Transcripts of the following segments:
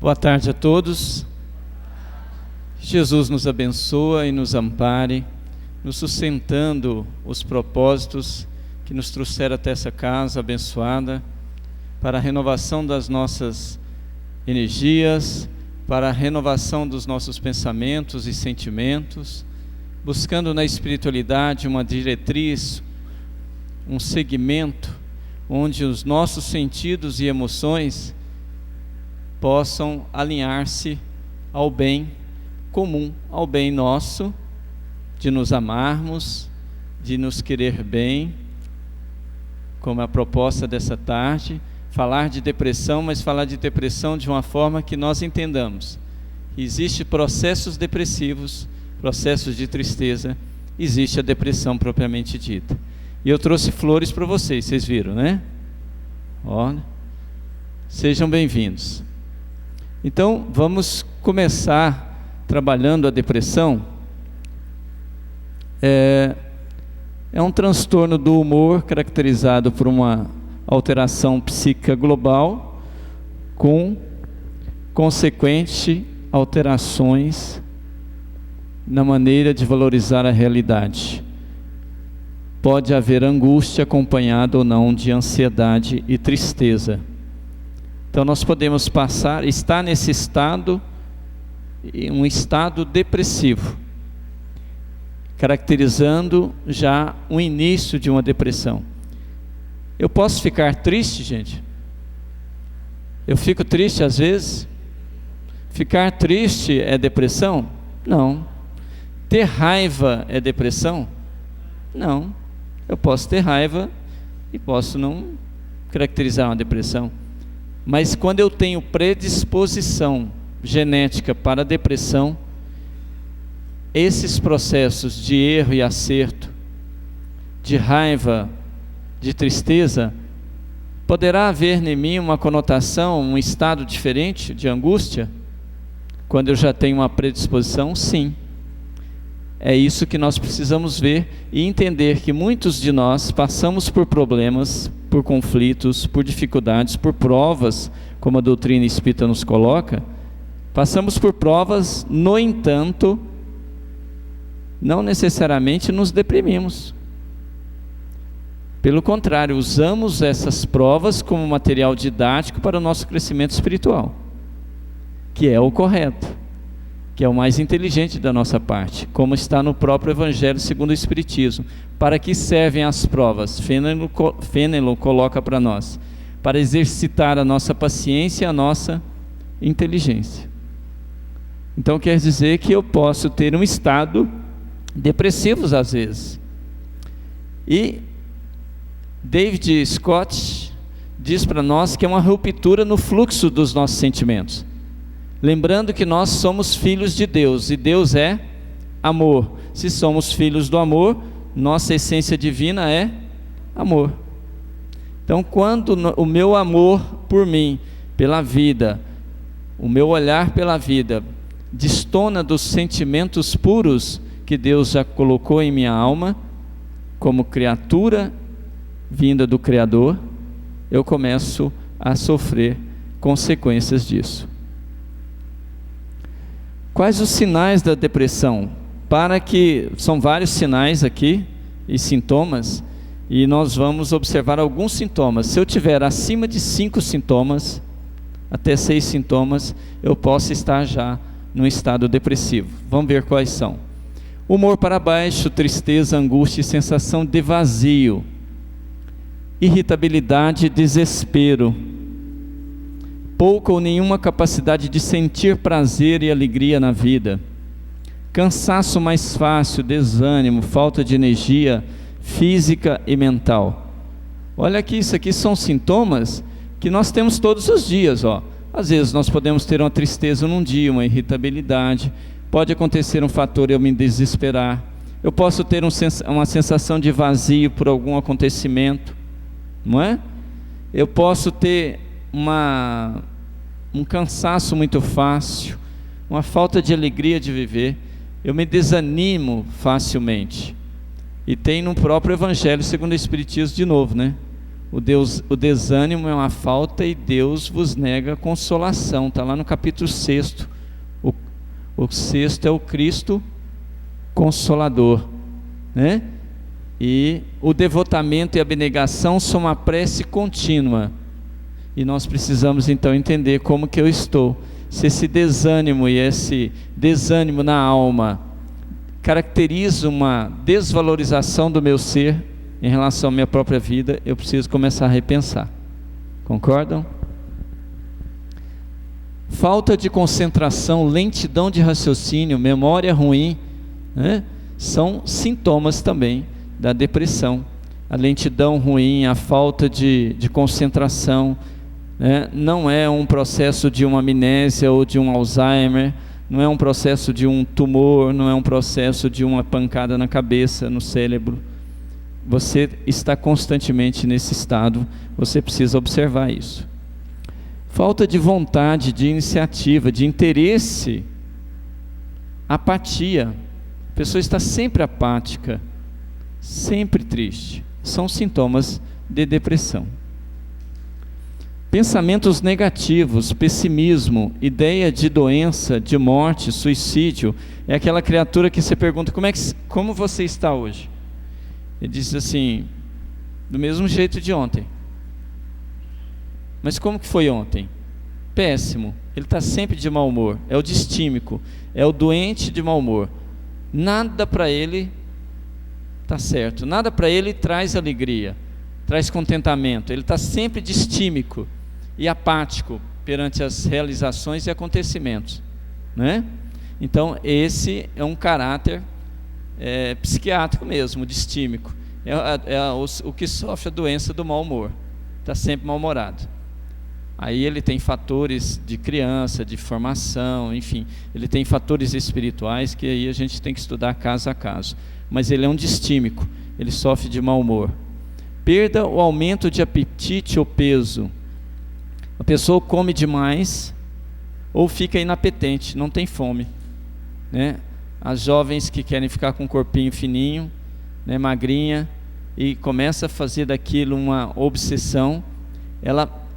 Boa tarde a todos. Jesus nos abençoa e nos ampare, nos sustentando os propósitos que nos trouxeram até essa casa abençoada, para a renovação das nossas energias, para a renovação dos nossos pensamentos e sentimentos, buscando na espiritualidade uma diretriz, um segmento, onde os nossos sentidos e emoções possam alinhar-se ao bem comum, ao bem nosso, de nos amarmos, de nos querer bem, como a proposta dessa tarde, falar de depressão, mas falar de depressão de uma forma que nós entendamos. Existem processos depressivos, processos de tristeza, existe a depressão propriamente dita. E eu trouxe flores para vocês viram, né? Olha, sejam bem-vindos. Então, vamos começar trabalhando a depressão. É um transtorno do humor caracterizado por uma alteração psíquica global com consequentes alterações na maneira de valorizar a realidade. Pode haver angústia acompanhada ou não de ansiedade e tristeza. Então nós podemos estar nesse estado, um estado depressivo, caracterizando já o início de uma depressão. Eu posso ficar triste, gente? Eu fico triste às vezes? Ficar triste é depressão? Não. Ter raiva é depressão? Não. Eu posso ter raiva e posso não caracterizar uma depressão. Mas quando eu tenho predisposição genética para a depressão, esses processos de erro e acerto, de raiva, de tristeza, poderá haver em mim uma conotação, um estado diferente de angústia? Quando eu já tenho uma predisposição, sim. É isso que nós precisamos ver e entender que muitos de nós passamos por problemas, por conflitos, por dificuldades, por provas, como a doutrina espírita nos coloca. Passamos por provas, no entanto, não necessariamente nos deprimimos. Pelo contrário, usamos essas provas como material didático para o nosso crescimento espiritual, que é o correto, que é o mais inteligente da nossa parte, como está no próprio Evangelho segundo o Espiritismo. Para que servem as provas? Fênelon coloca para nós, para exercitar a nossa paciência e a nossa inteligência. Então quer dizer que eu posso ter um estado depressivo às vezes. E David Scott diz para nós que é uma ruptura no fluxo dos nossos sentimentos. Lembrando que nós somos filhos de Deus, e Deus é amor. Se somos filhos do amor, nossa essência divina é amor. Então, quando o meu amor por mim, pela vida, o meu olhar pela vida, destona dos sentimentos puros que Deus já colocou em minha alma, como criatura vinda do Criador, eu começo a sofrer consequências disso. Quais os sinais da depressão? São vários sinais aqui e sintomas, e nós vamos observar alguns sintomas. Se eu tiver acima de 5 sintomas, até 6 sintomas, eu posso estar já num estado depressivo. Vamos ver quais são. Humor para baixo, tristeza, angústia e sensação de vazio. Irritabilidade e desespero. Pouca ou nenhuma capacidade de sentir prazer e alegria na vida. Cansaço mais fácil, desânimo, falta de energia física e mental. Olha aqui, isso aqui são sintomas que nós temos todos os dias, ó. Às vezes nós podemos ter uma tristeza num dia, uma irritabilidade, pode acontecer um fator eu me desesperar, eu posso ter uma sensação de vazio por algum acontecimento, não é? Eu posso ter um cansaço muito fácil, uma falta de alegria de viver, eu me desanimo facilmente. E tem no próprio Evangelho segundo o Espiritismo de novo, né? O desânimo é uma falta e Deus vos nega consolação. Está lá no capítulo 6. O 6 é o Cristo Consolador, né? E o devotamento e a abnegação são uma prece contínua. E nós precisamos então entender como que eu estou. Se esse desânimo e esse desânimo na alma caracteriza uma desvalorização do meu ser em relação à minha própria vida, eu preciso começar a repensar. Concordam? Falta de concentração, lentidão de raciocínio, memória ruim, né? São sintomas também da depressão. A lentidão ruim, a falta de concentração, né? Não é um processo de uma amnésia ou de um Alzheimer, não é um processo de um tumor, não é um processo de uma pancada na cabeça, no cérebro. Você está constantemente nesse estado, você precisa observar isso. Falta de vontade, de iniciativa, de interesse, apatia. A pessoa está sempre apática, sempre triste. São sintomas de depressão. Pensamentos negativos, pessimismo, ideia de doença, de morte, suicídio. É aquela criatura que você pergunta, como você está hoje? Ele diz assim, do mesmo jeito de ontem. Mas como que foi ontem? Péssimo. Ele está sempre de mau humor. É o distímico, é o doente de mau humor. Nada para ele está certo. Nada para ele traz alegria, traz contentamento. Ele está sempre distímico e apático perante as realizações e acontecimentos, né? Então esse é um caráter psiquiátrico mesmo, distímico. O que sofre a doença do mau humor. Está sempre mal-humorado. Aí ele tem fatores de criança, de formação, enfim, ele tem fatores espirituais que aí a gente tem que estudar caso a caso. Mas ele é um distímico, ele sofre de mau humor. Perda ou aumento de apetite ou peso. A pessoa come demais ou fica inapetente, não tem fome, né? As jovens que querem ficar com um corpinho fininho, né, magrinha, e começa a fazer daquilo uma obsessão,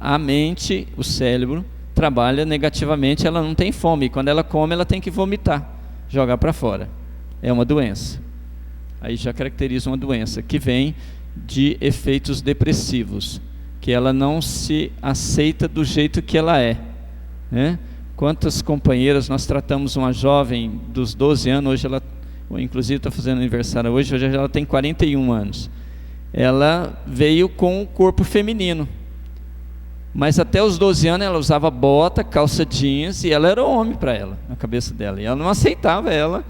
a mente, o cérebro, trabalha negativamente, ela não tem fome, e quando ela come, ela tem que vomitar, jogar para fora. É uma doença. Aí já caracteriza uma doença que vem de efeitos depressivos, que ela não se aceita do jeito que ela é, né? Quantas companheiras, nós tratamos uma jovem dos 12 anos, hoje ela, inclusive está fazendo aniversário hoje ela tem 41 anos. Ela veio com o corpo feminino, mas até os 12 anos ela usava bota, calça jeans, e ela era homem para ela, na cabeça dela, e ela não aceitava, ela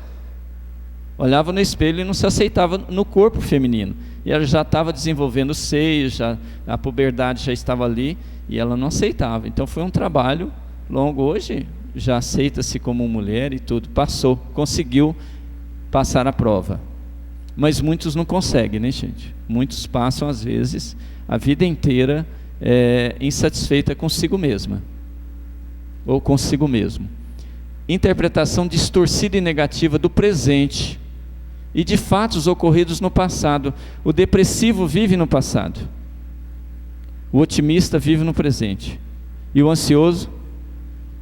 olhava no espelho e não se aceitava no corpo feminino, e ela já estava desenvolvendo seios, a puberdade já estava ali, e ela não aceitava. Então foi um trabalho longo. Hoje já aceita-se como mulher e tudo, conseguiu passar a prova, mas muitos não conseguem, né, gente? Muitos passam às vezes a vida inteira insatisfeita consigo mesma ou consigo mesmo. Interpretação distorcida e negativa do presente e de fatos ocorridos no passado. O depressivo vive no passado, o otimista vive no presente, e o ansioso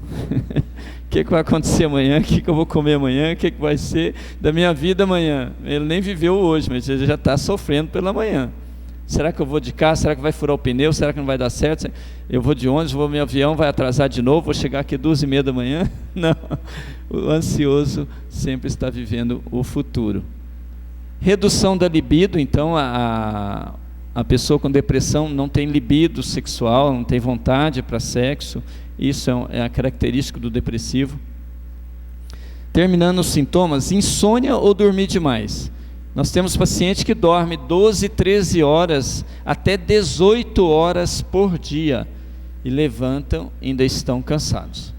o que vai acontecer amanhã, o que eu vou comer amanhã, o que vai ser da minha vida amanhã. Ele nem viveu hoje, mas ele já está sofrendo pela manhã. Será que eu vou de carro? Será que vai furar o pneu? Será que não vai dar certo? Eu vou de ônibus, meu avião vai atrasar de novo, vou chegar aqui 2h30 da manhã? Não, o ansioso sempre está vivendo o futuro. Redução da libido. Então a pessoa com depressão não tem libido sexual, não tem vontade para sexo. Isso é a característica do depressivo. Terminando os sintomas, insônia ou dormir demais. Nós temos paciente que dorme 12, 13 horas, até 18 horas por dia, e levantam e ainda estão cansados,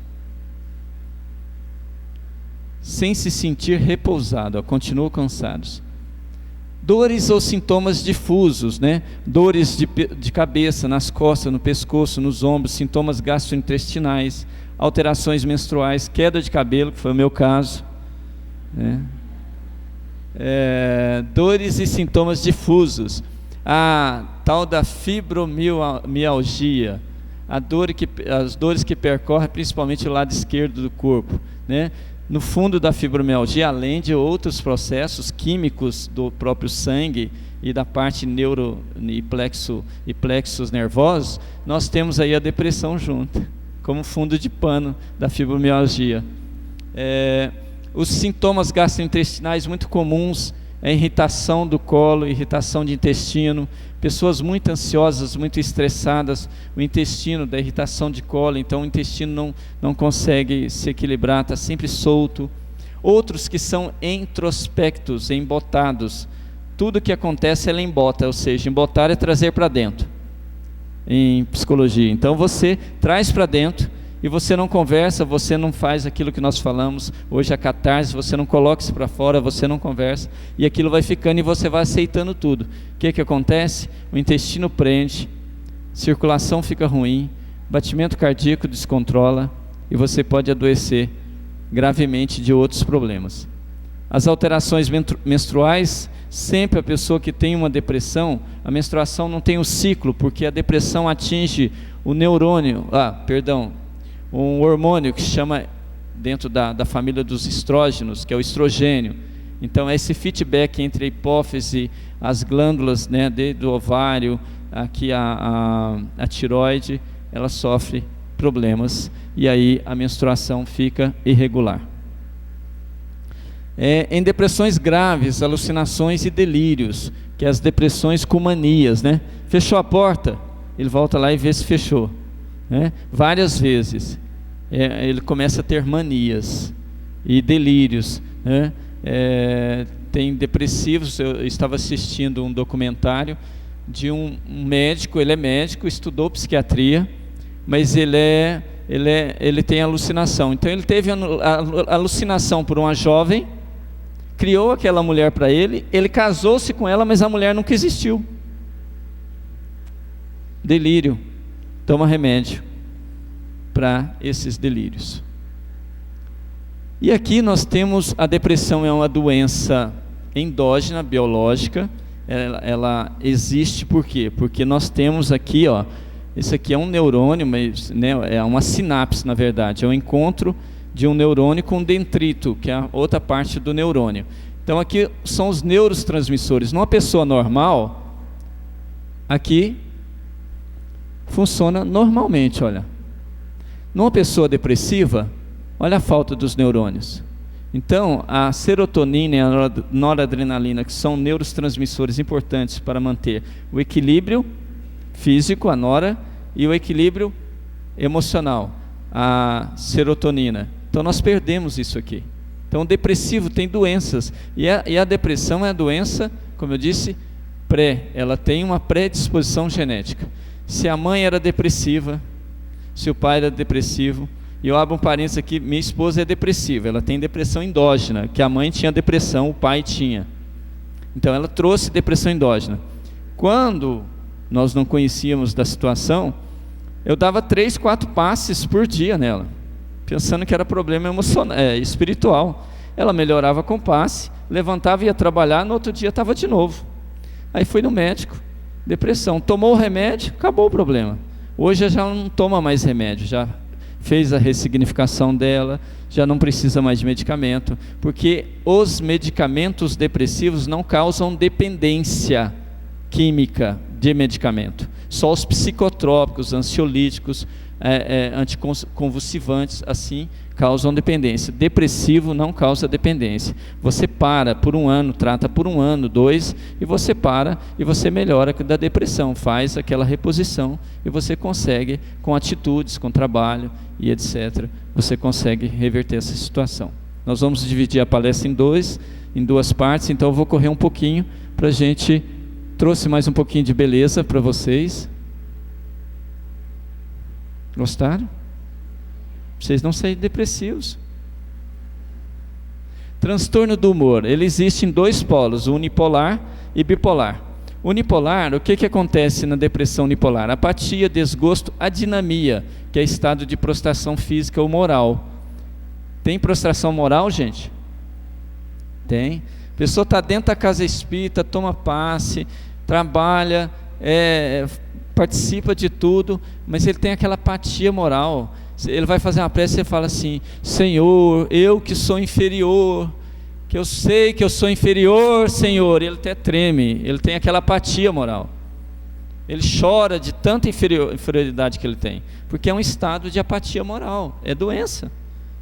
sem se sentir repousado, continuam cansados. Dores ou sintomas difusos, né? Dores de cabeça, nas costas, no pescoço, nos ombros, sintomas gastrointestinais, alterações menstruais, queda de cabelo, que foi o meu caso, né? Dores e sintomas difusos. a tal da fibromialgia, as dores que percorrem principalmente o lado esquerdo do corpo, né? No fundo da fibromialgia, além de outros processos químicos do próprio sangue e da parte neuro e plexos nervosos, nós temos aí a depressão junto, como fundo de pano da fibromialgia. Os sintomas gastrointestinais muito comuns, a irritação do colo, irritação de intestino, pessoas muito ansiosas, muito estressadas, o intestino, da irritação de colo, então o intestino não consegue se equilibrar, está sempre solto. Outros que são introspectos, embotados, tudo que acontece ela embota, ou seja, embotar é trazer para dentro, em psicologia. Então você traz para dentro, e você não conversa, você não faz aquilo que nós falamos hoje, a catarse, você não coloca isso para fora, você não conversa, e aquilo vai ficando e você vai aceitando tudo. O que acontece? O intestino prende, circulação fica ruim, batimento cardíaco descontrola, e você pode adoecer gravemente de outros problemas. As alterações menstruais, sempre a pessoa que tem uma depressão, a menstruação não tem o ciclo, porque a depressão atinge o neurônio, um hormônio que se chama, dentro da família dos estrógenos, que é o estrogênio. Então esse feedback entre a hipófise, as glândulas, né, do ovário, aqui a tireoide, ela sofre problemas, e aí a menstruação fica irregular. Em depressões graves, alucinações e delírios, que é as depressões com manias, né? Fechou a porta, ele volta lá e vê se fechou, né? Várias vezes. Ele começa a ter manias e delírios, né? Tem depressivos. Eu estava assistindo um documentário de um médico, ele é médico, estudou psiquiatria, mas ele tem alucinação. Então ele teve alucinação por uma jovem, criou aquela mulher para ele casou-se com ela, mas a mulher nunca existiu. Delírio, toma remédio para esses delírios. E aqui nós temos a depressão, é uma doença endógena, biológica. Ela existe por quê? Porque nós temos aqui, esse aqui é um neurônio, mas, né, é uma sinapse, na verdade, é um encontro de um neurônio com um dendrito, que é a outra parte do neurônio. Então aqui são os neurotransmissores. Numa pessoa normal, aqui funciona normalmente, olha. Numa pessoa depressiva, olha a falta dos neurônios. Então, a serotonina e a noradrenalina, que são neurotransmissores importantes para manter o equilíbrio físico, a nora, e o equilíbrio emocional, a serotonina. Então, nós perdemos isso aqui. Então, o depressivo tem doenças, e a depressão é a doença, como eu disse, ela tem uma predisposição genética. Se a mãe era depressiva, se o pai era depressivo, e eu abro um parênteses aqui, minha esposa é depressiva, ela tem depressão endógena, que a mãe tinha depressão, o pai tinha. Então ela trouxe depressão endógena. Quando nós não conhecíamos da situação, eu dava 3, 4 passes por dia nela, pensando que era problema emocional, espiritual. Ela melhorava com passe, levantava e ia trabalhar, no outro dia estava de novo. Aí fui no médico, depressão, tomou o remédio, acabou o problema. Hoje já não toma mais remédio, já fez a ressignificação dela, já não precisa mais de medicamento, porque os medicamentos depressivos não causam dependência química de medicamento. Só os psicotrópicos, ansiolíticos, anticonvulsivantes, assim, causam dependência. Depressivo não causa dependência. Você para por um ano, trata por um ano, 2, e você para e você melhora da depressão, faz aquela reposição e você consegue, com atitudes, com trabalho e etc., você consegue reverter essa situação. Nós vamos dividir a palestra em duas partes, então eu vou correr um pouquinho para a gente... Trouxe mais um pouquinho de beleza para vocês. Gostaram? Vocês não saem depressivos. Transtorno do humor. Ele existe em 2 polos, unipolar e bipolar. Unipolar, o que acontece na depressão unipolar? Apatia, desgosto, adinamia, que é estado de prostração física ou moral. Tem prostração moral, gente? Tem. A pessoa está dentro da casa espírita, toma passe, trabalha, participa de tudo, mas ele tem aquela apatia moral. Ele vai fazer uma prece e você fala assim: Senhor, eu que sou inferior, que eu sei que eu sou inferior, Senhor. Ele até treme, ele tem aquela apatia moral. Ele chora de tanta inferioridade que ele tem, porque é um estado de apatia moral, é doença.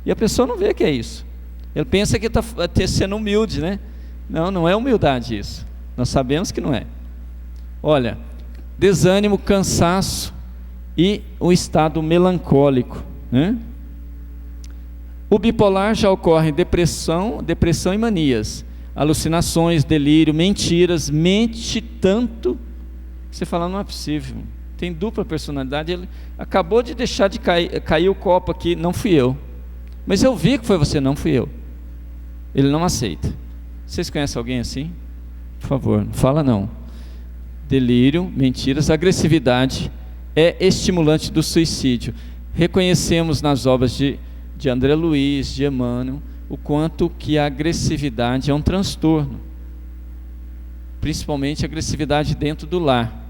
E a pessoa não vê que é isso. Ele pensa que está sendo humilde, né? Não, não é humildade isso. Nós sabemos que não é. Olha, desânimo, cansaço e o estado melancólico, né? O bipolar já ocorre depressão e manias, alucinações, delírio, mentiras, mente tanto que você fala, não é possível, tem dupla personalidade. Ele acabou de deixar de cair o copo aqui, não fui eu, mas eu vi que foi você, não fui eu. Ele não aceita. Vocês conhecem alguém assim? Por favor, não fala não. Delírio, mentiras, agressividade é estimulante do suicídio. Reconhecemos nas obras de André Luiz, de Emmanuel, o quanto que a agressividade é um transtorno, principalmente a agressividade dentro do lar,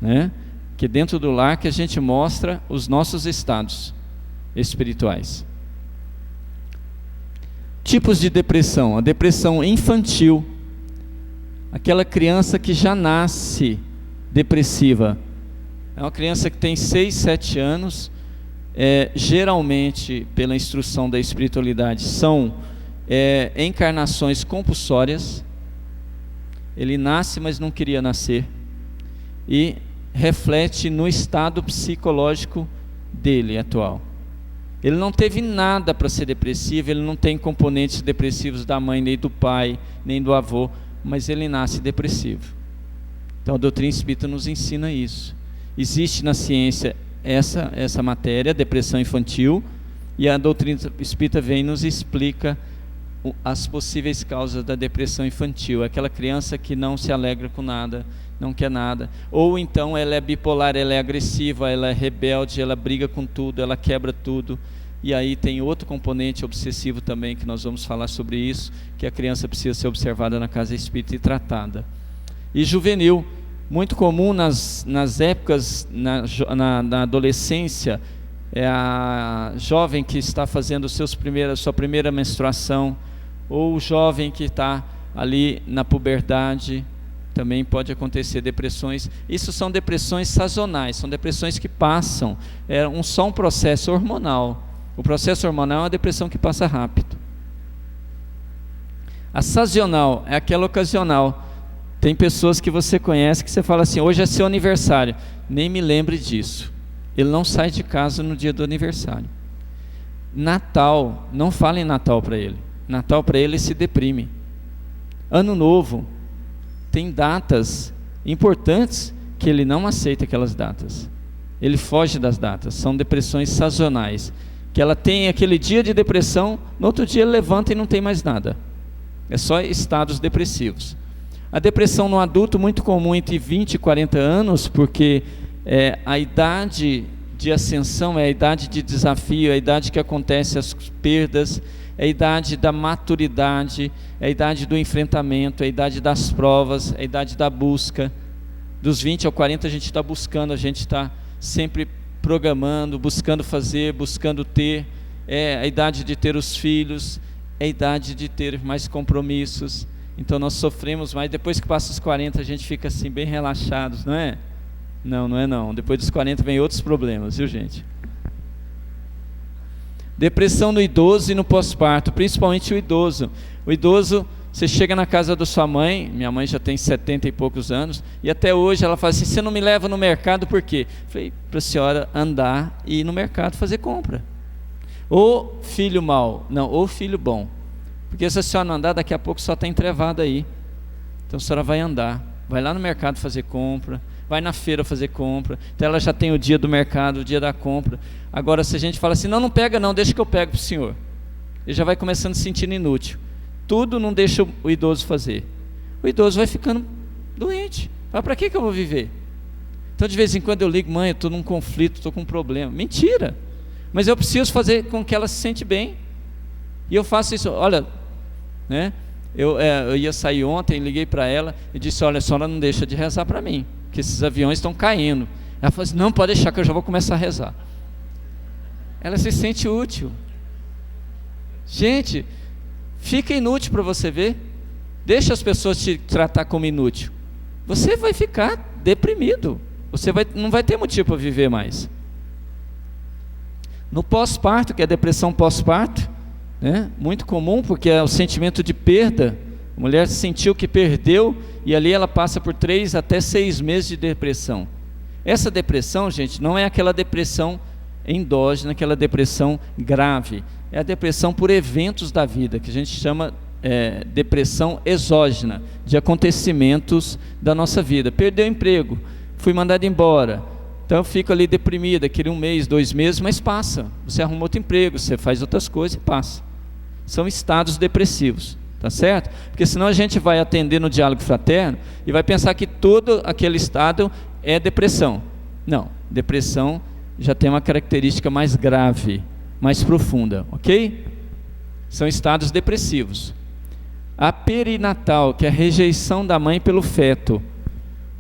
né? Que dentro do lar que a gente mostra os nossos estados espirituais. Tipos de depressão: a depressão infantil, aquela criança que já nasce depressiva, é uma criança que tem 6, 7 anos, geralmente, pela instrução da espiritualidade, são encarnações compulsórias. Ele nasce, mas não queria nascer, e reflete no estado psicológico dele atual. Ele não teve nada para ser depressivo, ele não tem componentes depressivos da mãe, nem do pai, nem do avô, mas ele nasce depressivo. Então a doutrina espírita nos ensina isso. Existe na ciência essa matéria, depressão infantil, e a doutrina espírita vem e nos explica as possíveis causas da depressão infantil. Aquela criança que não se alegra com nada, não quer nada, ou então ela é bipolar, ela é agressiva, ela é rebelde, ela briga com tudo, ela quebra tudo. E aí tem outro componente obsessivo também, que nós vamos falar sobre isso, que a criança precisa ser observada na casa espírita e tratada. E juvenil, muito comum nas épocas, na adolescência, é a jovem que está fazendo sua primeira menstruação, ou o jovem que está ali na puberdade. Também pode acontecer depressões. Isso são depressões sazonais, são depressões que passam, só um processo hormonal. O processo hormonal é uma depressão que passa rápido. A sazonal é aquela ocasional. Tem pessoas que você conhece que você fala assim: hoje é seu aniversário, nem me lembre disso. Ele não sai de casa no dia do aniversário. Natal, não fala em Natal para ele. Natal para ele se deprime. Ano Novo, tem datas importantes que ele não aceita aquelas datas. Ele foge das datas. São depressões sazonais, que ela tem aquele dia de depressão, no outro dia ele levanta e não tem mais nada. É só estados depressivos. A depressão no adulto, muito comum entre 20 e 40 anos, porque a idade de ascensão é a idade de desafio, é a idade que acontece as perdas, é a idade da maturidade, é a idade do enfrentamento, é a idade das provas, é a idade da busca. Dos 20 ao 40 a gente está buscando, a gente está sempre programando, buscando fazer, buscando ter. É a idade de ter os filhos, é a idade de ter mais compromissos. Então nós sofremos mais. Depois que passa os 40 a gente fica assim bem relaxados, não é? Não é não. Depois dos 40 vem outros problemas, viu gente? Depressão no idoso e no pós-parto, principalmente o idoso. O idoso, você chega na casa da sua mãe, minha mãe já tem 70 e poucos anos, e até hoje ela fala assim: você não me leva no mercado por quê? Eu falei, para a senhora andar e ir no mercado fazer compra. Ou filho mau, não, ou filho bom. Porque se a senhora não andar, daqui a pouco só está entrevada aí. Então a senhora vai andar, vai lá no mercado fazer compra, vai na feira fazer compra. Então ela já tem o dia do mercado, o dia da compra. Agora se a gente fala assim: não pega não, deixa que eu pego para o senhor. Ele já vai começando a se sentir inútil. Tudo não deixa o idoso fazer. O idoso vai ficando doente. Fala, para que eu vou viver? Então de vez em quando eu ligo: mãe, eu estou num conflito, estou com um problema. Mentira! Mas eu preciso fazer com que ela se sente bem. E eu faço isso, olha, né? Eu ia sair ontem, liguei para ela e disse: olha, a senhora não deixa de rezar para mim, que esses aviões estão caindo. Ela falou assim: não, pode deixar que eu já vou começar a rezar. Ela se sente útil. Gente, fica inútil para você ver. Deixa as pessoas te tratar como inútil. Você vai ficar deprimido. Você não vai ter motivo para viver mais. No pós-parto, que é a depressão pós-parto, né? Muito comum, porque é o sentimento de perda. A mulher sentiu que perdeu e ali ela passa por 3 até 6 meses de depressão. Essa depressão, gente, não é aquela depressão endógena, aquela depressão grave. É a depressão por eventos da vida, que a gente chama depressão exógena, de acontecimentos da nossa vida. Perdeu o emprego, fui mandado embora, então eu fico ali deprimida, queria 1 mês, 2 meses, mas passa. Você arruma outro emprego, você faz outras coisas e passa. São estados depressivos, tá certo? Porque senão a gente vai atender no diálogo fraterno e vai pensar que todo aquele estado é depressão. Não, depressão já tem uma característica mais grave, mais profunda, ok? São estados depressivos. A perinatal, que é a rejeição da mãe pelo feto.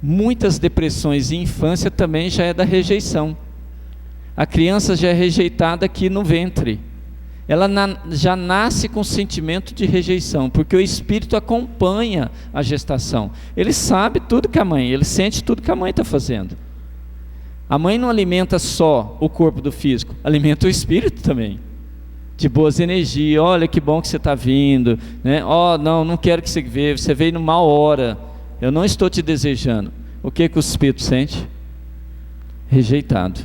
Muitas depressões em infância também já é da rejeição. A criança já é rejeitada aqui no ventre. Ela já nasce com sentimento de rejeição, porque o espírito acompanha a gestação. Ele sabe tudo que a mãe, ele sente tudo que a mãe está fazendo. A mãe não alimenta só o corpo do físico, alimenta o espírito também. De boas energias, olha que bom que você está vindo, né? Não quero que você veio numa hora, eu não estou te desejando. O que o espírito sente? Rejeitado.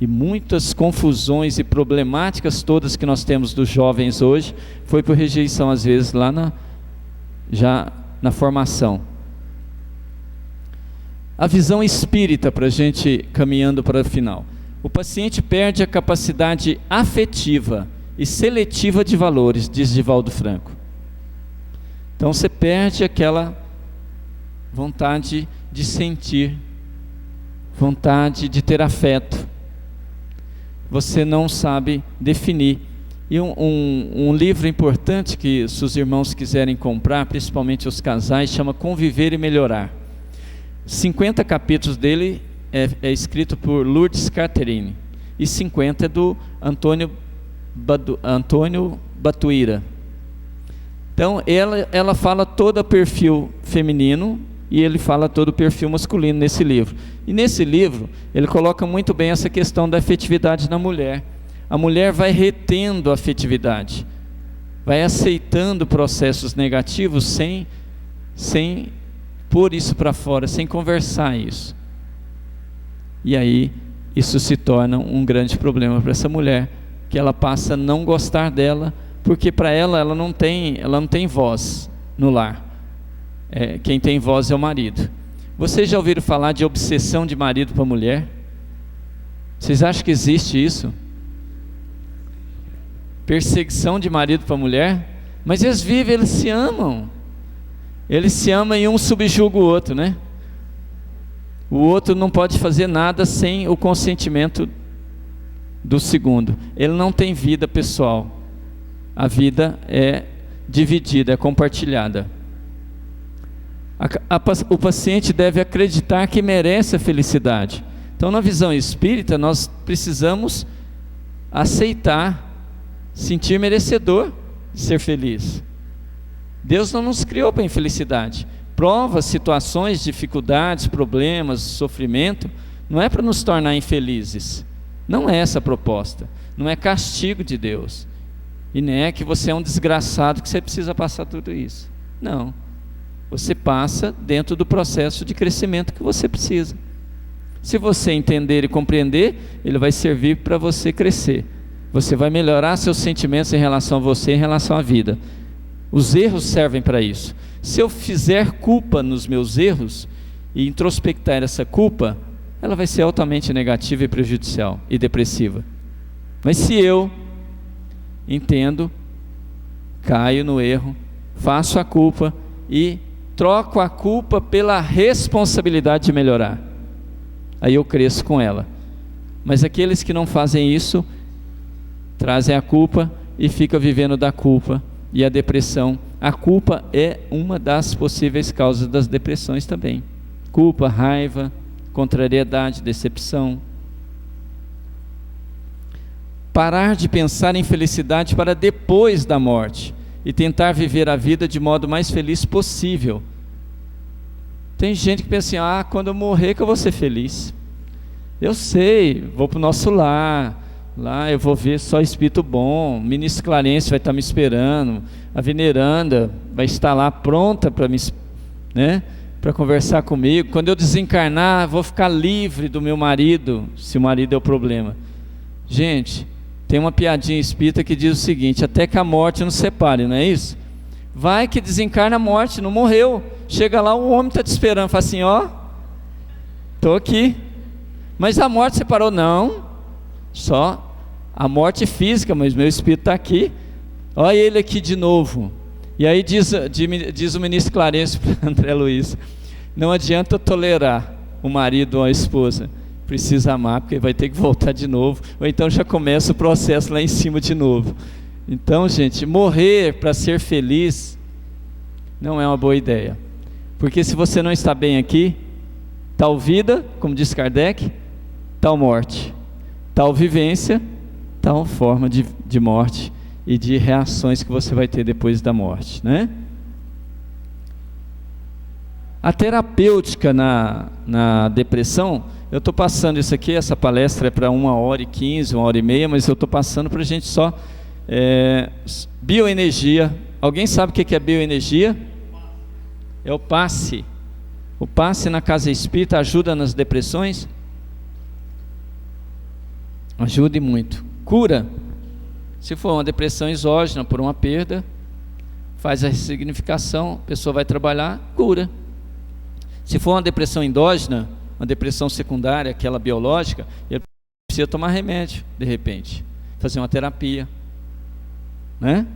E muitas confusões e problemáticas todas que nós temos dos jovens hoje, foi por rejeição às vezes lá já na formação. A visão espírita, para a gente caminhando para o final. O paciente perde a capacidade afetiva e seletiva de valores, diz Divaldo Franco. Então você perde aquela vontade de sentir, vontade de ter afeto. Você não sabe definir. E um livro importante que se os irmãos quiserem comprar, principalmente os casais, chama Conviver e Melhorar. 50 capítulos dele é escrito por Lourdes Carterini e 50 é do Antônio Batuíra. Então ela fala todo o perfil feminino e ele fala todo o perfil masculino nesse livro. E nesse livro ele coloca muito bem essa questão da afetividade na mulher. A mulher vai retendo a afetividade, vai aceitando processos negativos sem pôr isso para fora, sem conversar isso. E aí isso se torna um grande problema para essa mulher, que ela passa a não gostar dela, porque para ela não tem voz no lar. Quem tem voz é o marido. Vocês já ouviram falar de obsessão de marido para mulher? Vocês acham que existe isso? Perseguição de marido para mulher? Mas eles se amam. Eles se amam e um subjuga o outro, né? O outro não pode fazer nada sem o consentimento do segundo. Ele não tem vida pessoal. A vida é dividida, é compartilhada. O paciente deve acreditar que merece a felicidade. Então, na visão espírita, nós precisamos aceitar, sentir merecedor de ser feliz. Deus não nos criou para a infelicidade. Provas, situações, dificuldades, problemas, sofrimento, não é para nos tornar infelizes. Não é essa a proposta. Não é castigo de Deus. E nem é que você é um desgraçado que você precisa passar tudo isso. Não. Você passa dentro do processo de crescimento que você precisa. Se você entender e compreender, ele vai servir para você crescer. Você vai melhorar seus sentimentos em relação a você, em relação à vida. Os erros servem para isso. Se eu fizer culpa nos meus erros e introspectar essa culpa, ela vai ser altamente negativa e prejudicial e depressiva. Mas se eu entendo, caio no erro, faço a culpa e troco a culpa pela responsabilidade de melhorar, aí eu cresço com ela. Mas aqueles que não fazem isso, trazem a culpa e ficam vivendo da culpa, e a depressão. A culpa é uma das possíveis causas das depressões também. Culpa, raiva, contrariedade, decepção. Parar de pensar em felicidade para depois da morte e tentar viver a vida de modo mais feliz possível. Tem gente que pensa assim, quando eu morrer que eu vou ser feliz. Eu sei, vou para o nosso lar, lá eu vou ver só espírito bom, o ministro Clarence vai estar me esperando, a veneranda vai estar lá pronta para me, para conversar comigo. Quando eu desencarnar, vou ficar livre do meu marido, se o marido é o problema. Gente, tem uma piadinha espírita que diz o seguinte: até que a morte nos separe, não é isso? Vai que desencarna a morte, não morreu. Chega lá, o homem está te esperando, fala assim, estou aqui. Mas a morte separou? Não, só a morte física, mas meu espírito está aqui. Olha ele aqui de novo. E aí diz o ministro Clarence para André Luiz: não adianta tolerar o marido ou a esposa, precisa amar, porque vai ter que voltar de novo, ou então já começa o processo lá em cima de novo. Então, gente, morrer para ser feliz não é uma boa ideia, porque se você não está bem aqui, tal vida, como diz Kardec, tal morte, tal vivência, tal forma de morte e de reações que você vai ter depois da morte, né? A terapêutica na depressão, eu estou passando isso aqui, essa palestra é para 1h15, 1h30, mas eu estou passando para a gente só bioenergia. Alguém sabe o que é bioenergia? É o passe. O passe na casa espírita ajuda nas depressões? Ajuda e muito. Cura. Se for uma depressão exógena por uma perda, faz a ressignificação, a pessoa vai trabalhar, cura. Se for uma depressão endógena, uma depressão secundária, aquela biológica, ele precisa tomar remédio, de repente, fazer uma terapia, né?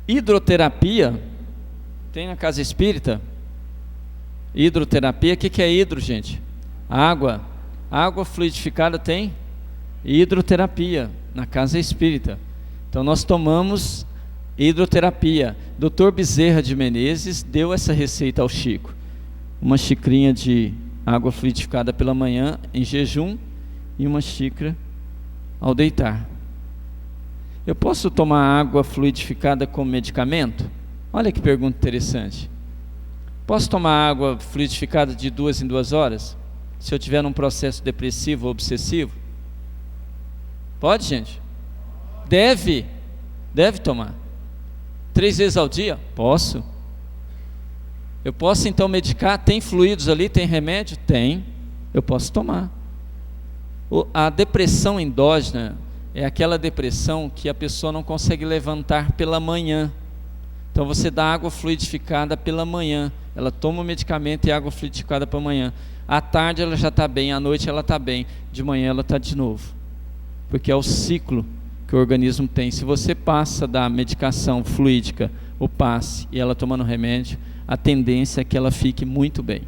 Hidroterapia, tem na casa espírita, hidroterapia. O que é hidro, gente? Água fluidificada tem hidroterapia na casa espírita. Então nós tomamos hidroterapia. Dr. Bezerra de Menezes deu essa receita ao Chico: uma xicrinha de água fluidificada pela manhã em jejum e uma xícara ao deitar. Eu posso tomar água fluidificada como medicamento? Olha que pergunta interessante. Posso tomar água fluidificada de 2 em 2 horas? Se eu tiver num processo depressivo ou obsessivo? Pode, gente? Deve tomar. 3 vezes ao dia? Posso. Eu posso então medicar? Tem fluidos ali? Tem remédio? Tem. Eu posso tomar. A depressão endógena é aquela depressão que a pessoa não consegue levantar pela manhã. Então você dá água fluidificada pela manhã. Ela toma o medicamento e água fluidificada pela manhã. À tarde ela já está bem, à noite ela está bem, de manhã ela está de novo. Porque é o ciclo que o organismo tem. Se você passa da medicação fluídica, o passe, e ela tomando remédio, a tendência é que ela fique muito bem.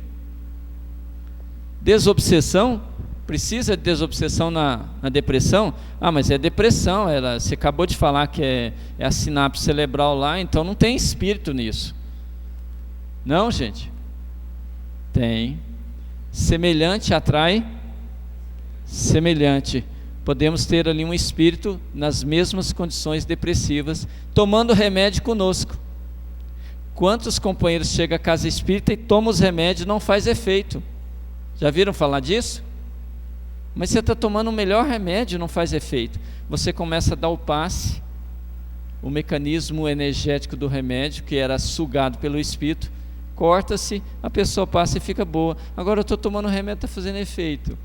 Desobsessão, precisa de desobsessão na depressão? Mas é depressão, você acabou de falar que é a sinapse cerebral lá, então não tem espírito nisso. Não, gente? Tem. Semelhante atrai semelhante. Podemos ter ali um espírito nas mesmas condições depressivas, tomando remédio conosco. Quantos companheiros chegam à casa espírita e tomam os remédios e não faz efeito? Já viram falar disso? Mas você está tomando o melhor remédio, não faz efeito. Você começa a dar o passe, o mecanismo energético do remédio, que era sugado pelo espírito, corta-se, a pessoa passa e fica boa. Agora eu estou tomando o remédio, está fazendo efeito.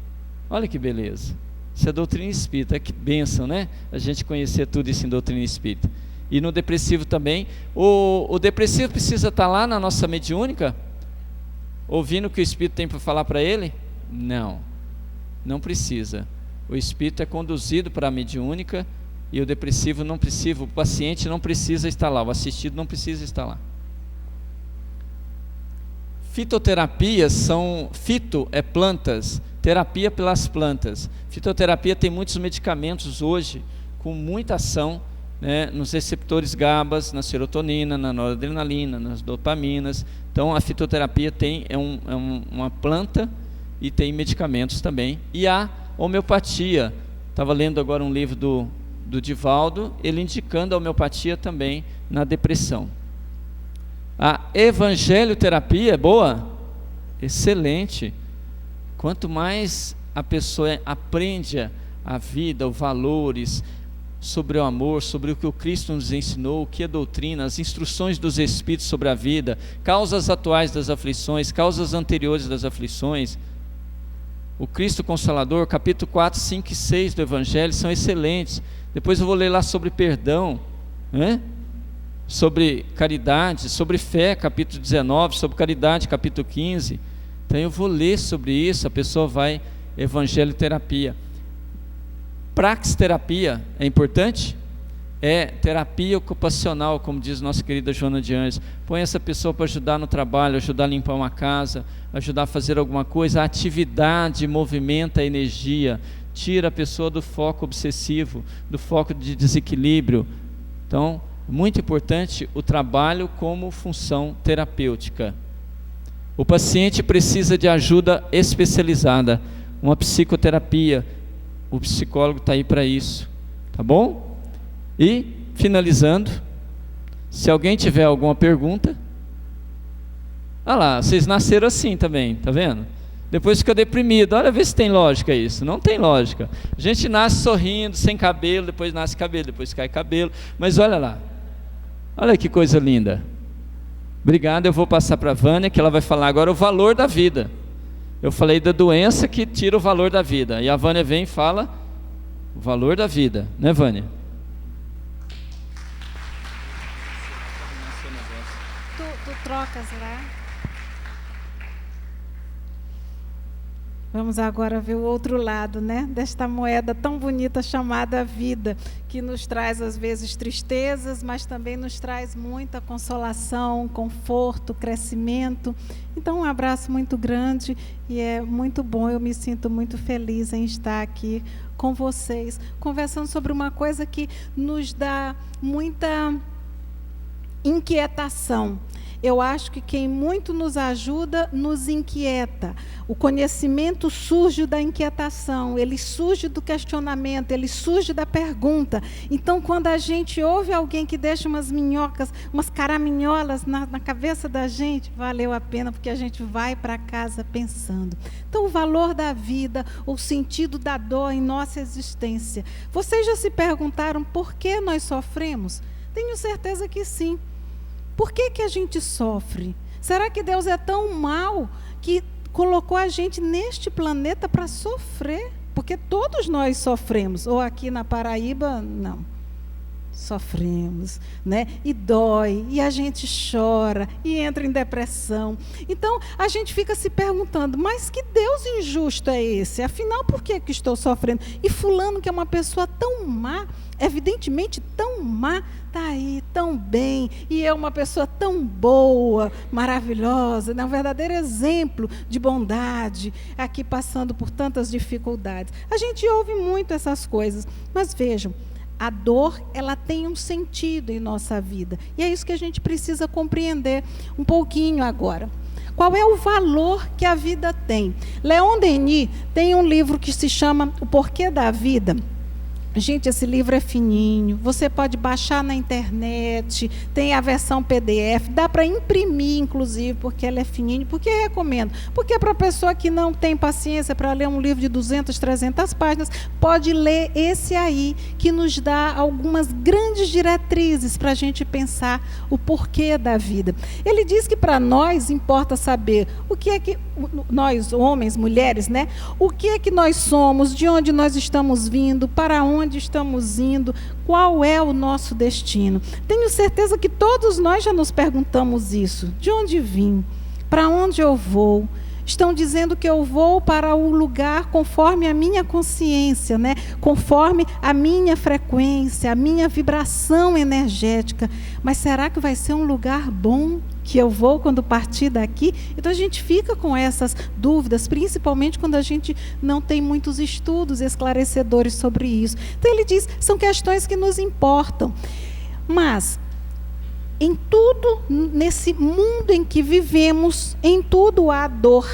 Olha que beleza. Isso é doutrina espírita, que bênção, né? A gente conhecer tudo isso em doutrina espírita. E no depressivo também. O depressivo precisa estar lá na nossa mediúnica, ouvindo o que o espírito tem para falar para ele? Não precisa. O espírito é conduzido para a mediúnica e o depressivo não precisa, o paciente não precisa estar lá, o assistido não precisa estar lá. Fitoterapias fito é plantas, terapia pelas plantas. Fitoterapia tem muitos medicamentos hoje com muita ação, né, nos receptores GABAs, na serotonina, na noradrenalina, nas dopaminas. Então a fitoterapia uma planta e tem medicamentos também. E a homeopatia, estava lendo agora um livro do Divaldo, ele indicando a homeopatia também na depressão. A evangelioterapia é boa? Excelente. Quanto mais a pessoa aprende a vida, os valores, sobre o amor, sobre o que o Cristo nos ensinou, o que é doutrina, as instruções dos Espíritos sobre a vida, causas atuais das aflições, causas anteriores das aflições. O Cristo Consolador, capítulo 4, 5 e 6 do Evangelho são excelentes. Depois eu vou ler lá sobre perdão, né? Sobre caridade, sobre fé, capítulo 19, sobre caridade, capítulo 15. Então eu vou ler sobre isso, a pessoa vai, evangelioterapia. Praxiterapia é importante? É terapia ocupacional, como diz nossa querida Joana de Anjos. Põe essa pessoa para ajudar no trabalho, ajudar a limpar uma casa, ajudar a fazer alguma coisa. A atividade movimenta a energia, tira a pessoa do foco obsessivo, do foco de desequilíbrio. Então, muito importante o trabalho como função terapêutica. O paciente precisa de ajuda especializada, uma psicoterapia. O psicólogo está aí para isso, tá bom? E, finalizando, se alguém tiver alguma pergunta... Ah lá, vocês nasceram assim também, tá vendo? Depois fica deprimido, olha, vê se tem lógica isso. Não tem lógica. A gente nasce sorrindo, sem cabelo, depois nasce cabelo, depois cai cabelo. Mas olha lá, olha que coisa linda. Obrigado, eu vou passar para a Vânia, que ela vai falar agora o valor da vida. Eu falei da doença que tira o valor da vida. E a Vânia vem e fala o valor da vida. Né, Vânia? Tu trocas lá. Vamos agora ver o outro lado, né? Desta moeda tão bonita chamada vida, que nos traz às vezes tristezas, mas também nos traz muita consolação, conforto, crescimento. Então um abraço muito grande e é muito bom, eu me sinto muito feliz em estar aqui com vocês, conversando sobre uma coisa que nos dá muita inquietação. Eu acho que quem muito nos ajuda, nos inquieta. O conhecimento surge da inquietação, ele surge do questionamento, ele surge da pergunta. Então, quando a gente ouve alguém que deixa umas minhocas, umas caraminholas na cabeça da gente, valeu a pena, porque a gente vai para casa pensando. Então, o valor da vida, o sentido da dor em nossa existência. Vocês já se perguntaram por que nós sofremos? Tenho certeza que sim. Por que a gente sofre? Será que Deus é tão mau que colocou a gente neste planeta para sofrer? Porque todos nós sofremos. Ou aqui na Paraíba, não. Sofremos, né? E dói, e a gente chora, e entra em depressão. Então, a gente fica se perguntando, mas que Deus injusto é esse? Afinal, por que estou sofrendo? E fulano, que é uma pessoa tão má, evidentemente tão má, está aí tão bem, e é uma pessoa tão boa, maravilhosa, né? Um verdadeiro exemplo de bondade, aqui passando por tantas dificuldades. A gente ouve muito essas coisas, mas vejam, a dor, ela tem um sentido em nossa vida, e é isso que a gente precisa compreender um pouquinho agora. Qual é o valor que a vida tem? Leon Denis tem um livro que se chama O Porquê da Vida. Gente, esse livro é fininho, você pode baixar na internet, tem a versão PDF, dá para imprimir, inclusive, porque ela é fininha. Por que eu recomendo? Porque para a pessoa que não tem paciência para ler um livro de 200, 300 páginas, pode ler esse aí, que nos dá algumas grandes diretrizes para a gente pensar o porquê da vida. Ele diz que para nós importa saber o que é que nós, homens, mulheres, né? O que é que nós somos, de onde nós estamos vindo, para onde estamos indo, qual é o nosso destino. Tenho certeza que todos nós já nos perguntamos isso. De onde vim? Para onde eu vou? Estão dizendo que eu vou para o lugar conforme a minha consciência, né? Conforme a minha frequência, a minha vibração energética. Mas será que vai ser um lugar bom que eu vou quando partir daqui? Então a gente fica com essas dúvidas, principalmente quando a gente não tem muitos estudos esclarecedores sobre isso. Então ele diz, são questões que nos importam. Mas, em tudo, nesse mundo em que vivemos, em tudo há dor.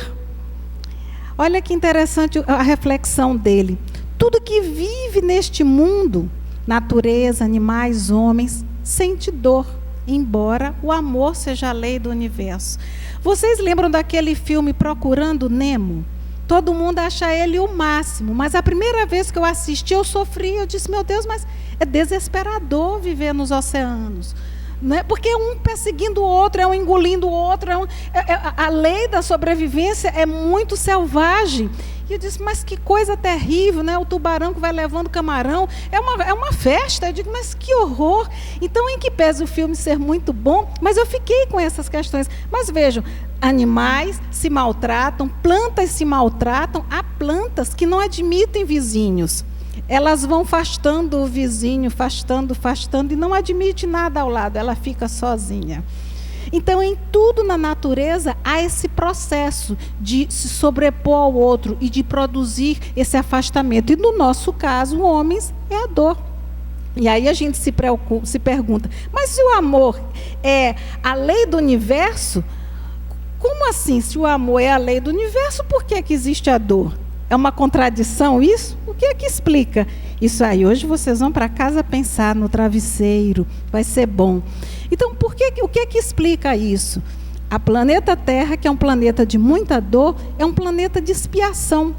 Olha que interessante a reflexão dele. Tudo que vive neste mundo, natureza, animais, homens, sente dor, embora o amor seja a lei do universo. Vocês lembram daquele filme Procurando Nemo? Todo mundo acha ele o máximo, mas a primeira vez que eu assisti, eu sofri, eu disse, meu Deus, mas é desesperador viver nos oceanos. Não é? Porque é um perseguindo o outro, é um engolindo o outro, a lei da sobrevivência é muito selvagem. E eu disse, mas que coisa terrível, né? O tubarão que vai levando o camarão, é uma festa. Eu digo, mas que horror. Então, em que pese o filme ser muito bom, mas eu fiquei com essas questões. Mas vejam, animais se maltratam, plantas se maltratam, há plantas que não admitem vizinhos. Elas vão afastando o vizinho, afastando, e não admite nada ao lado, ela fica sozinha. Então, em tudo na natureza, há esse processo de se sobrepor ao outro e de produzir esse afastamento. E no nosso caso, homens, é a dor. E aí a gente se pergunta, mas se o amor é a lei do universo, como assim? Se o amor é a lei do universo, por que existe a dor? É uma contradição isso? O que é que explica isso aí? Hoje vocês vão para casa pensar no travesseiro, vai ser bom. Então, o que é que explica isso? A planeta Terra, que é um planeta de muita dor, é um planeta de expiação,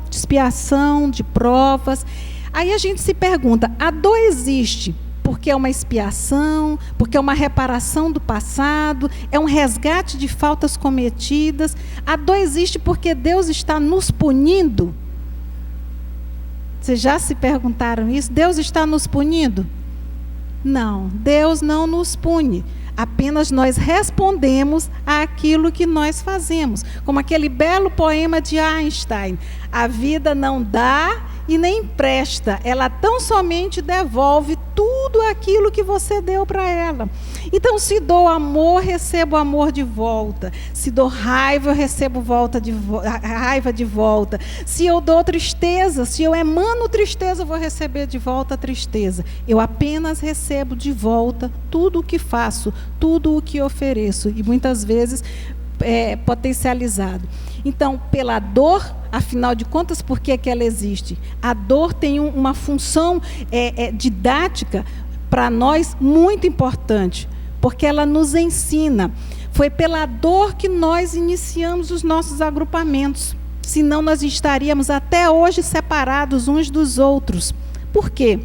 de provas. Aí a gente se pergunta, a dor existe porque é uma expiação, porque é uma reparação do passado, é um resgate de faltas cometidas. A dor existe porque Deus está nos punindo? Vocês já se perguntaram isso? Deus está nos punindo? Não, Deus não nos pune. Apenas nós respondemos àquilo que nós fazemos. Como aquele belo poema de Einstein. A vida não dá e nem empresta. Ela tão somente devolve tudo aquilo que você deu para ela. Então, se dou amor, recebo amor de volta. Se dou raiva, eu recebo raiva de volta. Se eu dou tristeza, se eu emano tristeza, eu vou receber de volta a tristeza. Eu apenas recebo de volta tudo o que faço, tudo o que ofereço. E muitas vezes potencializado. Então, pela dor, afinal de contas, por que ela existe? A dor tem uma função didática para nós muito importante, porque ela nos ensina. Foi pela dor que nós iniciamos os nossos agrupamentos, senão nós estaríamos até hoje separados uns dos outros. Por quê?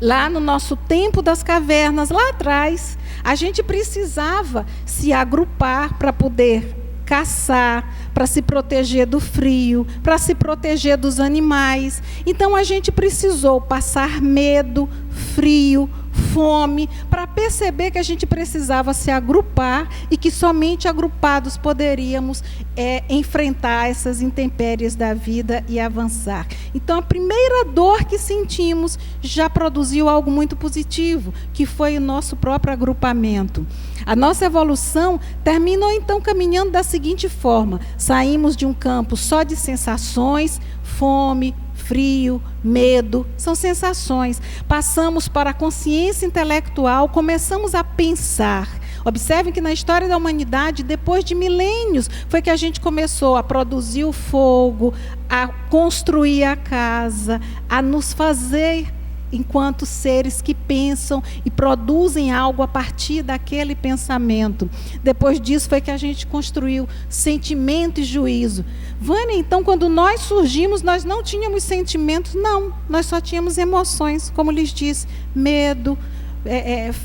Lá no nosso tempo das cavernas, lá atrás, a gente precisava se agrupar para poder caçar, para se proteger do frio, para se proteger dos animais. Então a gente precisou passar medo, frio, fome, para perceber que a gente precisava se agrupar e que somente agrupados poderíamos enfrentar essas intempéries da vida e avançar. Então a primeira dor que sentimos já produziu algo muito positivo, que foi o nosso próprio agrupamento. A nossa evolução terminou então caminhando da seguinte forma: saímos de um campo só de sensações, fome, frio, medo, são sensações. Passamos para a consciência intelectual, começamos a pensar. Observem que na história da humanidade, depois de milênios, foi que a gente começou a produzir o fogo, a construir a casa, a nos fazer enquanto seres que pensam e produzem algo a partir daquele pensamento. Depois disso foi que a gente construiu sentimento e juízo. Vânia, então, quando nós surgimos, nós não tínhamos sentimentos, não. Nós só tínhamos emoções, como lhes disse, medo,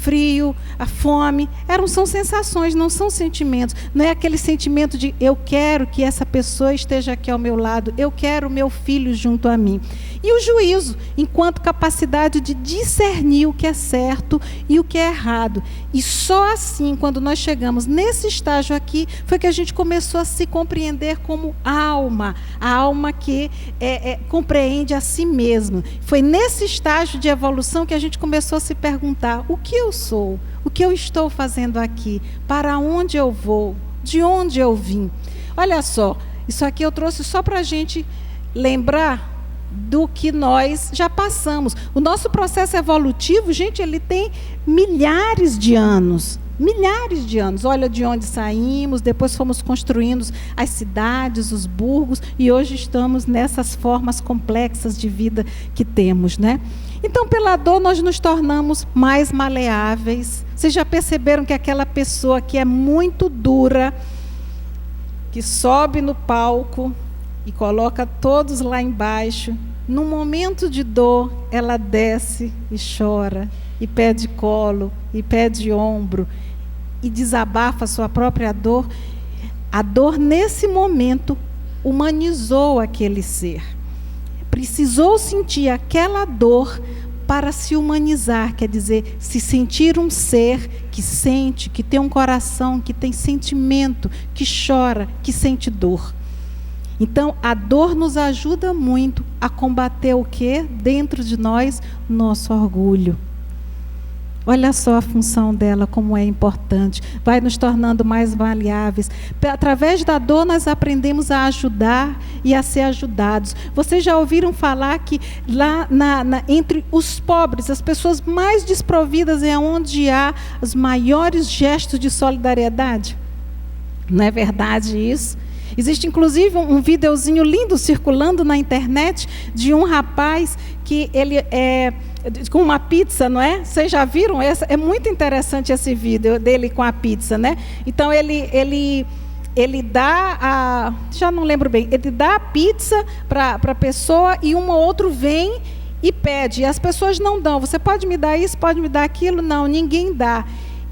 frio, a fome. São sensações, não são sentimentos. Não é aquele sentimento de eu quero que essa pessoa esteja aqui ao meu lado, eu quero o meu filho junto a mim. E o juízo, enquanto capacidade de discernir o que é certo e o que é errado. E só assim, quando nós chegamos nesse estágio aqui, foi que a gente começou a se compreender como alma, a alma que compreende a si mesma. Foi nesse estágio de evolução que a gente começou a se perguntar: o que eu sou? O que eu estou fazendo aqui? Para onde eu vou? De onde eu vim? Olha só, isso aqui eu trouxe só para a gente lembrar do que nós já passamos. O nosso processo evolutivo, gente, ele tem milhares de anos. Milhares de anos. Olha de onde saímos, depois fomos construindo as cidades, os burgos, e hoje estamos nessas formas complexas de vida que temos, né? Então, pela dor, nós nos tornamos mais maleáveis. Vocês já perceberam que aquela pessoa que é muito dura, que sobe no palco e coloca todos lá embaixo, no momento de dor, ela desce e chora, e pede colo, e pede ombro, e desabafa a sua própria dor. A dor, nesse momento, humanizou aquele ser. Precisou sentir aquela dor para se humanizar, quer dizer, se sentir um ser que sente, que tem um coração, que tem sentimento, que chora, que sente dor. Então, a dor nos ajuda muito a combater o quê? Dentro de nós, nosso orgulho. Olha só a função dela, como é importante. Vai nos tornando mais maleáveis. Através da dor, nós aprendemos a ajudar e a ser ajudados. Vocês já ouviram falar que lá entre os pobres, as pessoas mais desprovidas, é onde há os maiores gestos de solidariedade? Não é verdade isso? Existe, inclusive, um videozinho lindo circulando na internet de um rapaz que ele com uma pizza, não é? Vocês já viram? É muito interessante esse vídeo dele com a pizza, né? Então, ele dá já não lembro bem, ele dá a pizza para a pessoa e um ou outro vem e pede. E as pessoas não dão. Você pode me dar isso, pode me dar aquilo? Não, ninguém dá.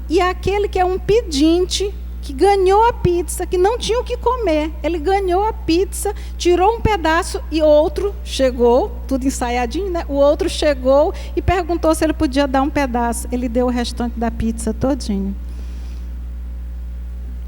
E aquele que é um pedinte, que ganhou a pizza, que não tinha o que comer, ele ganhou a pizza, tirou um pedaço e outro chegou, tudo ensaiadinho, né? O outro chegou e perguntou se ele podia dar um pedaço. Ele deu o restante da pizza todinho.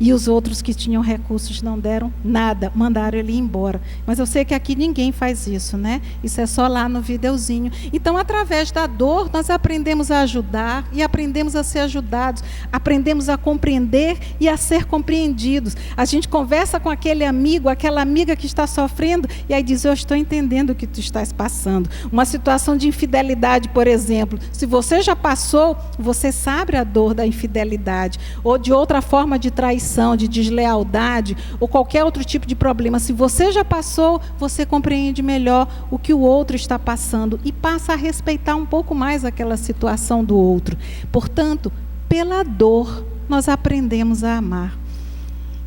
E os outros que tinham recursos não deram nada, mandaram ele ir embora. Mas eu sei que aqui ninguém faz isso, né? Isso é só lá no videozinho. Então, através da dor, nós aprendemos a ajudar e aprendemos a ser ajudados. Aprendemos a compreender e a ser compreendidos. A gente conversa com aquele amigo, aquela amiga que está sofrendo, e aí diz, eu estou entendendo o que tu estás passando. Uma situação de infidelidade, por exemplo. Se você já passou, você sabe a dor da infidelidade. Ou de outra forma de traição, de deslealdade, ou qualquer outro tipo de problema. Se você já passou, você compreende melhor o que o outro está passando e passa a respeitar um pouco mais aquela situação do outro. Portanto, pela dor, nós aprendemos a amar.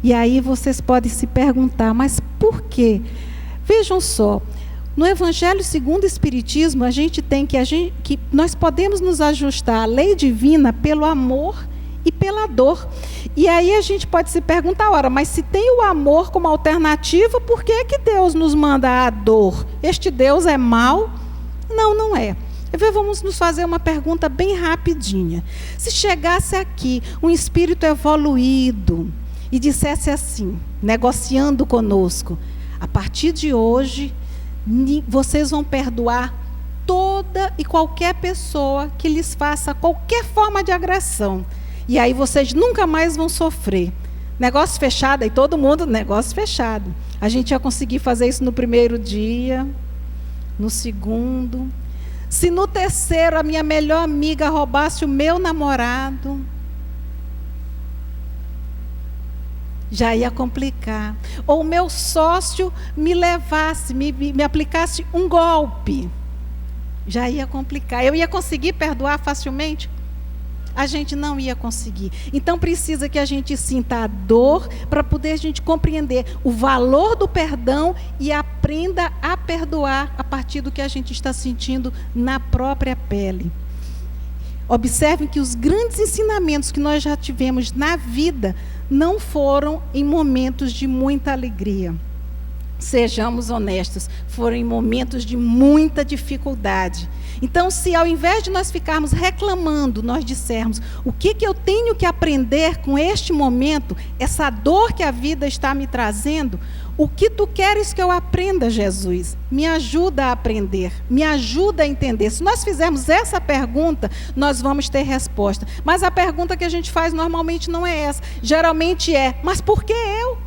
E aí vocês podem se perguntar, mas por quê? Vejam só, no Evangelho segundo o Espiritismo, a gente tem que nós podemos nos ajustar à lei divina pelo amor e pela dor. E aí a gente pode se perguntar, ora, mas se tem o amor como alternativa, por que que Deus nos manda a dor? Este Deus é mau? Não, não é. Vamos nos fazer uma pergunta bem rapidinha. Se chegasse aqui um espírito evoluído e dissesse assim, negociando conosco, a partir de hoje, vocês vão perdoar toda e qualquer pessoa que lhes faça qualquer forma de agressão. E aí vocês nunca mais vão sofrer. Negócio fechado, aí todo mundo, negócio fechado. A gente ia conseguir fazer isso no primeiro dia, no segundo. Se no terceiro a minha melhor amiga roubasse o meu namorado, já ia complicar. Ou o meu sócio me levasse, me aplicasse um golpe, já ia complicar. Eu ia conseguir perdoar facilmente? A gente não ia conseguir. Então precisa que a gente sinta a dor para poder a gente compreender o valor do perdão e aprenda a perdoar a partir do que a gente está sentindo na própria pele. Observem que os grandes ensinamentos que nós já tivemos na vida não foram em momentos de muita alegria. Sejamos honestos, foram em momentos de muita dificuldade. Então, se ao invés de nós ficarmos reclamando, nós dissermos, o que eu tenho que aprender com este momento, essa dor que a vida está me trazendo, o que tu queres que eu aprenda, Jesus? Me ajuda a aprender, me ajuda a entender. Se nós fizermos essa pergunta, nós vamos ter resposta. Mas a pergunta que a gente faz normalmente não é essa. Geralmente é, mas por que eu?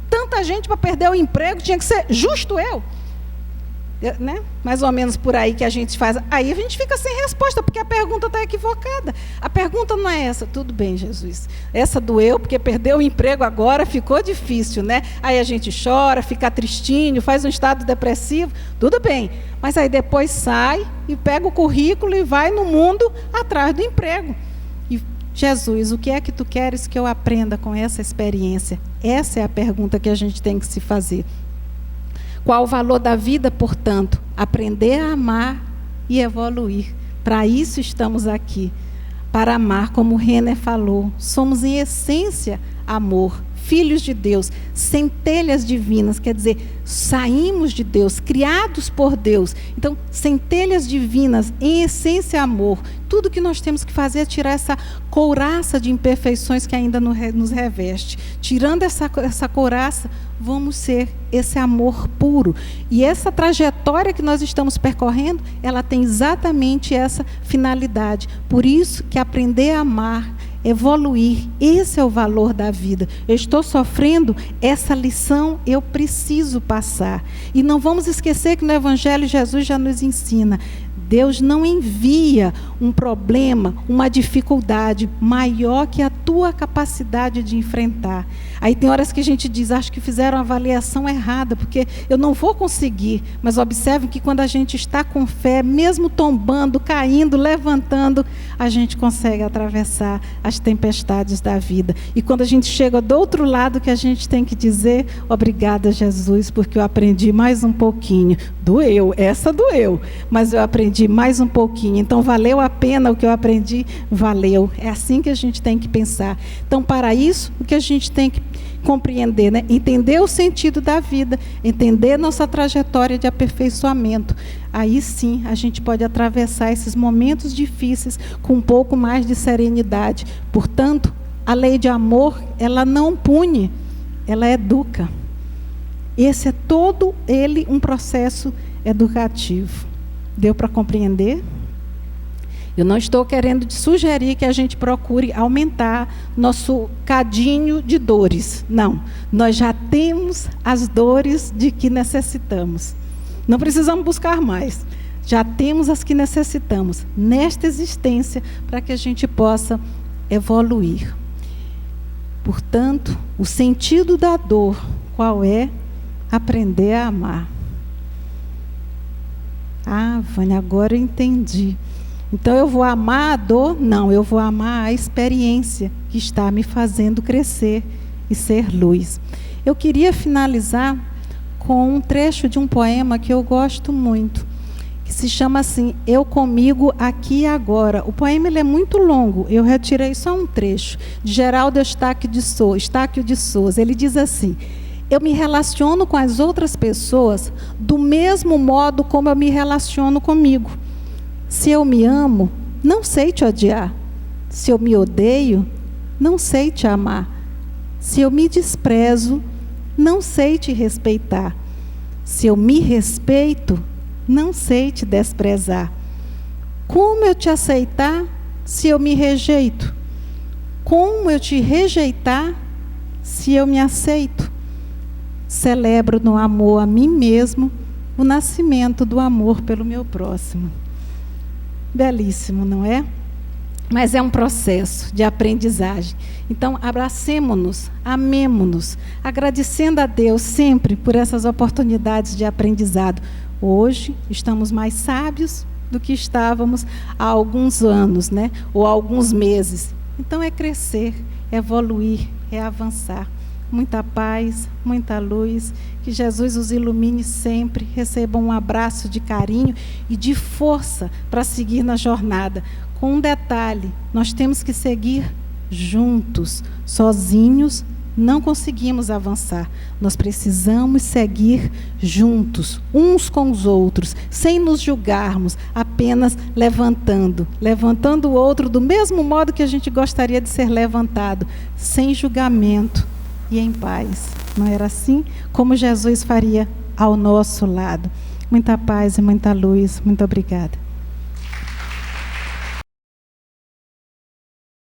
Tanta gente para perder o emprego, tinha que ser justo eu. né? Mais ou menos por aí que a gente faz. Aí a gente fica sem resposta, porque a pergunta está equivocada. A pergunta não é essa. Tudo bem, Jesus. Essa doeu, porque perdeu o emprego agora, ficou difícil, né? Aí a gente chora, fica tristinho, faz um estado depressivo. Tudo bem. Mas aí depois sai e pega o currículo e vai no mundo atrás do emprego. E, Jesus, o que é que tu queres que eu aprenda com essa experiência? Essa é a pergunta que a gente tem que se fazer. Qual o valor da vida, portanto? Aprender a amar e evoluir. Para isso estamos aqui. Para amar, como o Renner falou. Somos, em essência, amor. Filhos de Deus, centelhas divinas, quer dizer, saímos de Deus, criados por Deus. Então, centelhas divinas, em essência, amor. Tudo que nós temos que fazer é tirar essa couraça de imperfeições que ainda nos reveste. Tirando essa couraça, vamos ser esse amor puro. E essa trajetória que nós estamos percorrendo, ela tem exatamente essa finalidade. Por isso que aprender a amar, evoluir, esse é o valor da vida. Eu estou sofrendo, essa lição eu preciso passar. E não vamos esquecer que no Evangelho Jesus já nos ensina, Deus não envia um problema, uma dificuldade maior que a tua capacidade de enfrentar. Aí tem horas que a gente diz, acho que fizeram a avaliação errada, porque eu não vou conseguir. Mas observem que quando a gente está com fé, mesmo tombando, caindo, levantando, a gente consegue atravessar as tempestades da vida. E quando a gente chega do outro lado, que a gente tem que dizer, obrigada, Jesus, porque eu aprendi mais um pouquinho. Doeu, essa doeu, mas eu aprendi mais um pouquinho. Então, valeu a pena o que eu aprendi? Valeu. É assim que a gente tem que pensar. Então, para isso, o que a gente tem que compreender, né? Entender o sentido da vida, entender nossa trajetória de aperfeiçoamento. Aí sim, a gente pode atravessar esses momentos difíceis com um pouco mais de serenidade. Portanto, a lei de amor, ela não pune, ela educa. Esse é todo ele um processo educativo. Deu para compreender? Eu não estou querendo sugerir que a gente procure aumentar nosso cadinho de dores. Não, nós já temos as dores de que necessitamos. Não precisamos buscar mais. Já temos as que necessitamos nesta existência para que a gente possa evoluir. Portanto, o sentido da dor, qual é? Aprender a amar. Ah, Vânia, agora eu entendi. Então eu vou amar a dor? Não, eu vou amar a experiência que está me fazendo crescer e ser luz. Eu queria finalizar com um trecho de um poema que eu gosto muito, que se chama assim, Eu Comigo Aqui e Agora. O poema ele é muito longo, eu retirei só um trecho, de Geraldo Estáquio de Souza. Ele diz assim, eu me relaciono com as outras pessoas do mesmo modo como eu me relaciono comigo. Se eu me amo, não sei te odiar. Se eu me odeio, não sei te amar. Se eu me desprezo, não sei te respeitar. Se eu me respeito, não sei te desprezar. Como eu te aceitar se eu me rejeito? Como eu te rejeitar se eu me aceito? Celebro no amor a mim mesmo o nascimento do amor pelo meu próximo. Belíssimo, não é? Mas é um processo de aprendizagem. Então, abracemo-nos, amemo-nos, agradecendo a Deus sempre por essas oportunidades de aprendizado. Hoje, estamos mais sábios do que estávamos há alguns anos, né? Ou há alguns meses. Então, é crescer, é evoluir, é avançar. Muita paz, muita luz, que Jesus os ilumine sempre, recebam um abraço de carinho e de força para seguir na jornada. Com um detalhe, nós temos que seguir juntos, sozinhos não conseguimos avançar. Nós precisamos seguir juntos, uns com os outros, sem nos julgarmos, apenas levantando o outro do mesmo modo que a gente gostaria de ser levantado, sem julgamento. E em paz. Não era assim? Como Jesus faria ao nosso lado. Muita paz e muita luz. Muito obrigada.